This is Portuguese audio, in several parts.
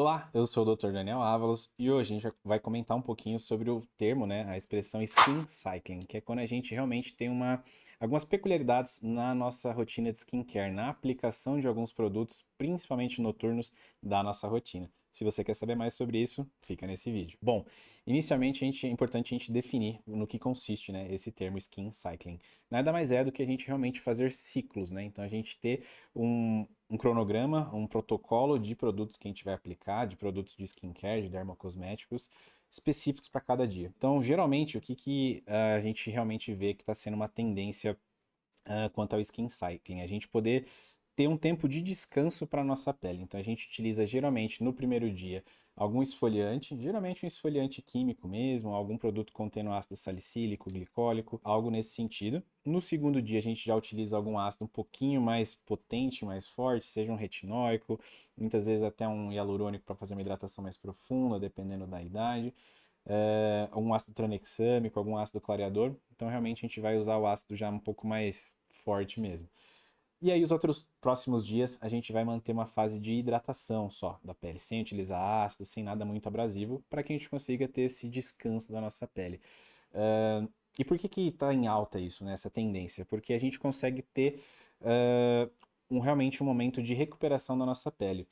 Olá, eu sou o Dr. Daniel Ávalos e hoje a gente vai comentar um pouquinho sobre o termo, né, a expressão skin cycling, que é quando a gente realmente tem algumas peculiaridades na nossa rotina de skincare, na aplicação de alguns produtos, principalmente noturnos, da nossa rotina. Se você quer saber mais sobre isso, fica nesse vídeo. Bom, inicialmente é importante a gente definir no que consiste, né, esse termo skin cycling. Nada mais é do que a gente realmente fazer ciclos, né? Então a gente ter um cronograma, um protocolo de produtos que a gente vai aplicar, de produtos de skincare, de dermocosméticos, específicos para cada dia. Então, geralmente, o que a gente realmente vê que está sendo uma tendência quanto ao skin cycling? A gente poder ter um tempo de descanso para a nossa pele. Então, a gente utiliza geralmente no primeiro dia algum esfoliante, geralmente um esfoliante químico mesmo, algum produto contendo ácido salicílico, glicólico, algo nesse sentido. No segundo dia, a gente já utiliza algum ácido um pouquinho mais potente, mais forte, seja um retinóico, muitas vezes até um hialurônico para fazer uma hidratação mais profunda, dependendo da idade. Algum ácido tranexâmico, algum ácido clareador. Então, realmente, a gente vai usar o ácido já um pouco mais forte mesmo. E aí, os outros próximos dias, a gente vai manter uma fase de hidratação só da pele, sem utilizar ácido, sem nada muito abrasivo, para que a gente consiga ter esse descanso da nossa pele. E por que está em alta isso, né, essa tendência? Porque a gente consegue ter realmente um momento de recuperação da nossa pele.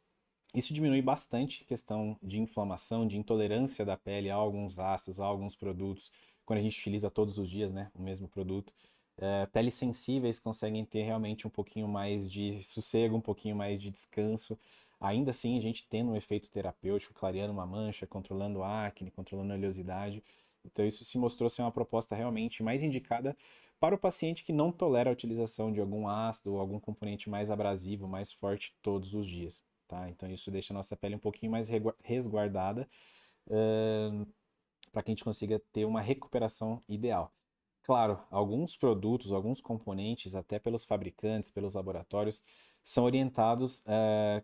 Isso diminui bastante a questão de inflamação, de intolerância da pele a alguns ácidos, a alguns produtos, quando a gente utiliza todos os dias, né, o mesmo produto. Peles sensíveis conseguem ter realmente um pouquinho mais de sossego, um pouquinho mais de descanso. Ainda assim, a gente tendo um efeito terapêutico, clareando uma mancha, controlando a acne, controlando a oleosidade. Então, isso se mostrou ser uma proposta realmente mais indicada para o paciente que não tolera a utilização de algum ácido ou algum componente mais abrasivo, mais forte todos os dias. Tá? Então isso deixa a nossa pele um pouquinho mais resguardada para que a gente consiga ter uma recuperação ideal. Claro, alguns produtos, alguns componentes, até pelos fabricantes, pelos laboratórios, são orientados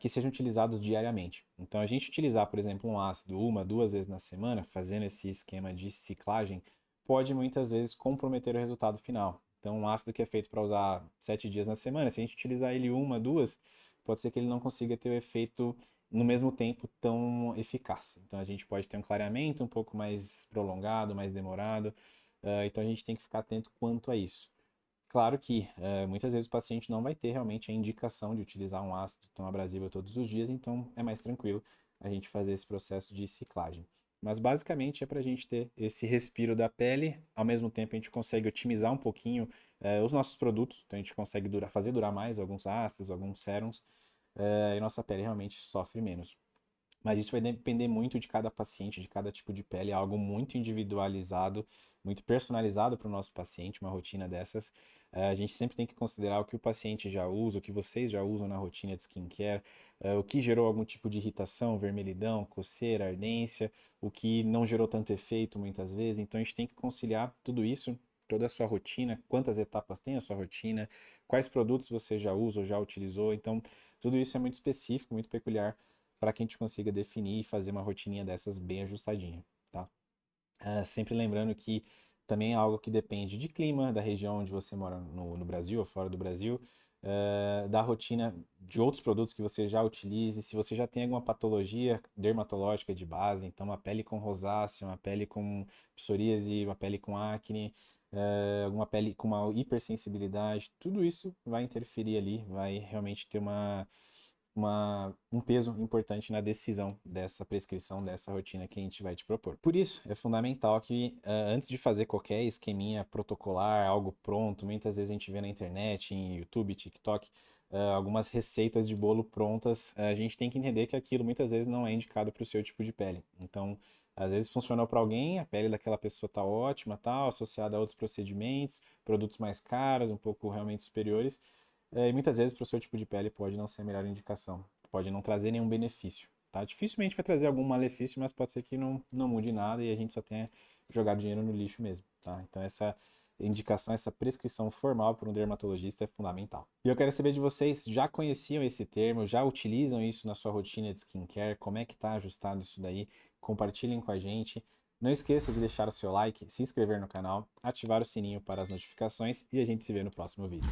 que sejam utilizados diariamente. Então, a gente utilizar, por exemplo, um ácido uma, duas vezes na semana, fazendo esse esquema de ciclagem, pode muitas vezes comprometer o resultado final. Então, um ácido que é feito para usar 7 dias na semana, se a gente utilizar ele uma, duas, pode ser que ele não consiga ter o efeito no mesmo tempo tão eficaz. Então, a gente pode ter um clareamento um pouco mais prolongado, mais demorado. Então a gente tem que ficar atento quanto a isso. Claro que muitas vezes o paciente não vai ter realmente a indicação de utilizar um ácido tão abrasivo todos os dias, então é mais tranquilo a gente fazer esse processo de ciclagem. Mas basicamente é para a gente ter esse respiro da pele, ao mesmo tempo a gente consegue otimizar um pouquinho os nossos produtos, então a gente consegue fazer durar mais alguns ácidos, alguns sérums, e nossa pele realmente sofre menos. Mas isso vai depender muito de cada paciente, de cada tipo de pele, é algo muito individualizado, muito personalizado para o nosso paciente, uma rotina dessas. A gente sempre tem que considerar o que o paciente já usa, o que vocês já usam na rotina de skincare, o que gerou algum tipo de irritação, vermelhidão, coceira, ardência, o que não gerou tanto efeito muitas vezes. Então a gente tem que conciliar tudo isso, toda a sua rotina, quantas etapas tem a sua rotina, quais produtos você já usa ou já utilizou. Então tudo isso é muito específico, muito peculiar para que a gente consiga definir e fazer uma rotininha dessas bem ajustadinha, tá? Sempre lembrando que também é algo que depende de clima, da região onde você mora no Brasil ou fora do Brasil, da rotina de outros produtos que você já utilize, se você já tem alguma patologia dermatológica de base, então uma pele com rosácea, uma pele com psoríase, uma pele com acne, alguma pele com uma hipersensibilidade, tudo isso vai interferir ali, vai realmente ter um peso importante na decisão dessa prescrição, dessa rotina que a gente vai te propor. Por isso, é fundamental que antes de fazer qualquer esqueminha protocolar, algo pronto, muitas vezes a gente vê na internet, em YouTube, TikTok, algumas receitas de bolo prontas, a gente tem que entender que aquilo muitas vezes não é indicado para o seu tipo de pele. Então, às vezes funcionou para alguém, a pele daquela pessoa está ótima, tal, associada a outros procedimentos, produtos mais caros, um pouco realmente superiores, e muitas vezes para o seu tipo de pele pode não ser a melhor indicação, pode não trazer nenhum benefício, tá? Dificilmente vai trazer algum malefício, mas pode ser que não mude nada e a gente só tenha jogado dinheiro no lixo mesmo, tá? Então essa indicação, essa prescrição formal por um dermatologista é fundamental. E eu quero saber de vocês, já conheciam esse termo, já utilizam isso na sua rotina de skincare? Como é que tá ajustado isso daí? Compartilhem com a gente. Não esqueça de deixar o seu like, se inscrever no canal, ativar o sininho para as notificações e a gente se vê no próximo vídeo.